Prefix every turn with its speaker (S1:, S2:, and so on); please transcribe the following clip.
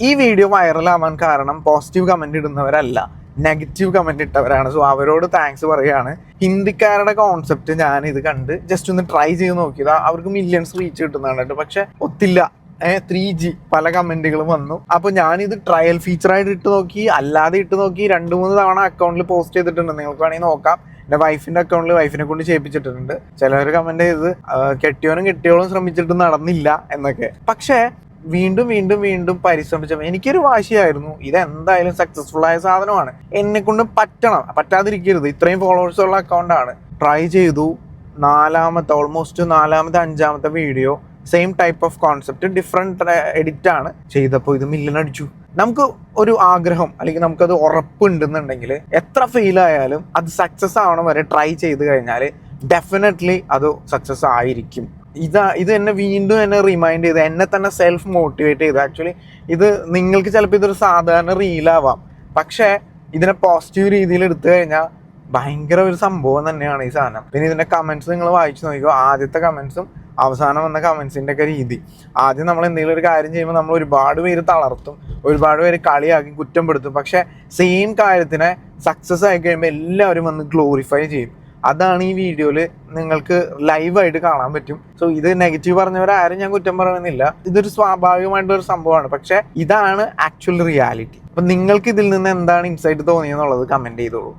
S1: ഈ വീഡിയോ വൈറലാവാൻ കാരണം പോസിറ്റീവ് കമന്റ് ഇടുന്നവരല്ല, നെഗറ്റീവ് കമന്റ് ഇട്ടവരാണ്. സോ അവരോട് താങ്ക്സ് പറയാണ്. ഹിന്ദിക്കാരുടെ കോൺസെപ്റ്റ് ഞാൻ ഇത് കണ്ട് ജസ്റ്റ് ഒന്ന് ട്രൈ ചെയ്ത് നോക്കിയത്. അവർക്ക് മില്യൺസ് റീച്ച് കിട്ടുന്നുണ്ട്, പക്ഷെ ഒത്തില്ല. 3G പല കമന്റുകളും വന്നു. അപ്പൊ ഞാനിത് ട്രയൽ ഫീച്ചറായിട്ട് ഇട്ട് നോക്കി, അല്ലാതെ ഇട്ട് നോക്കി. 2-3 തവണ അക്കൗണ്ടിൽ പോസ്റ്റ് ചെയ്തിട്ടുണ്ട്. നിങ്ങൾക്ക് വേണമെങ്കിൽ നോക്കാം. എൻ്റെ വൈഫിന്റെ അക്കൗണ്ടിൽ വൈഫിനെ കൊണ്ട് ചെയ്യിപ്പിച്ചിട്ടുണ്ട്. ചിലവർ കമന്റ് ചെയ്ത് കെട്ടിയോനും കെട്ടിയോളും ശ്രമിച്ചിട്ട് നടന്നില്ല എന്നൊക്കെ. പക്ഷേ വീണ്ടും വീണ്ടും വീണ്ടും പരിശ്രമിച്ചപ്പോൾ എനിക്കൊരു വാശിയായിരുന്നു, ഇതെന്തായാലും സക്സസ്ഫുൾ ആയ സാധനമാണ്, എന്നെ കൊണ്ട് പറ്റാതിരിക്കരുത്. ഇത്രയും ഫോളോവേഴ്സ് ഉള്ള അക്കൗണ്ടാണ്. ട്രൈ ചെയ്തു. ഓൾമോസ്റ്റ് നാലാമത്തെ 5-ാമത്തെ video same type of concept, different edit ആണ് ചെയ്തപ്പോൾ ഇത് മില്യൺ അടിച്ചു. നമുക്ക് ഒരു ആഗ്രഹം അല്ലെങ്കിൽ നമുക്കത് ഉറപ്പുണ്ടെന്നുണ്ടെങ്കിൽ എത്ര ഫെയിൽ ആയാലും അത് സക്സസ് ആവണം വരെ ട്രൈ ചെയ്ത് കഴിഞ്ഞാൽ ഡെഫിനറ്റ്ലി അത് സക്സസ് ആയിരിക്കും. ഇത് എന്നെ വീണ്ടും എന്നെ റിമൈൻഡ് ചെയ്ത്, എന്നെ തന്നെ സെൽഫ് മോട്ടിവേറ്റ് ചെയ്ത്. ആക്ച്വലി ഇത് നിങ്ങൾക്ക് ചിലപ്പോൾ ഇതൊരു സാധാരണ റീലാവാം, പക്ഷേ ഇതിനെ പോസിറ്റീവ് രീതിയിൽ എടുത്തു കഴിഞ്ഞാൽ ഭയങ്കര ഒരു സംഭവം തന്നെയാണ് ഈ സാധനം. പിന്നെ ഇതിന്റെ കമന്റ്സ് നിങ്ങൾ വായിച്ചു നോക്കിയോ. ആദ്യത്തെ കമന്റ്സും അവസാനം വന്ന കമന്റ്സിന്റെ ഒക്കെ രീതി. ആദ്യം നമ്മൾ എന്തെങ്കിലും ഒരു കാര്യം ചെയ്യുമ്പോൾ നമ്മൾ ഒരുപാട് പേര് തളർത്തും, ഒരുപാട് പേര് കളിയാക്കി കുറ്റപ്പെടുത്തും. പക്ഷെ സെയിം കാര്യത്തിനെ സക്സസ് ആയി കഴിയുമ്പോൾ എല്ലാവരും വന്ന് ഗ്ലോറിഫൈ ചെയ്യും. അതാണ് ഈ വീഡിയോയിൽ നിങ്ങൾക്ക് ലൈവായിട്ട് കാണാൻ പറ്റും. സോ ഇത് നെഗറ്റീവ് പറഞ്ഞവരാരും ഞാൻ കുറ്റം പറയണമെന്നില്ല. ഇതൊരു സ്വാഭാവികമായിട്ടൊരു സംഭവമാണ്. പക്ഷെ ഇതാണ് ആക്ച്വൽ റിയാലിറ്റി. അപ്പം നിങ്ങൾക്ക് ഇതിൽ നിന്ന് എന്താണ് ഇൻസൈറ്റ് തോന്നിയെന്നുള്ളത് കമന്റ് ചെയ്തോളൂ.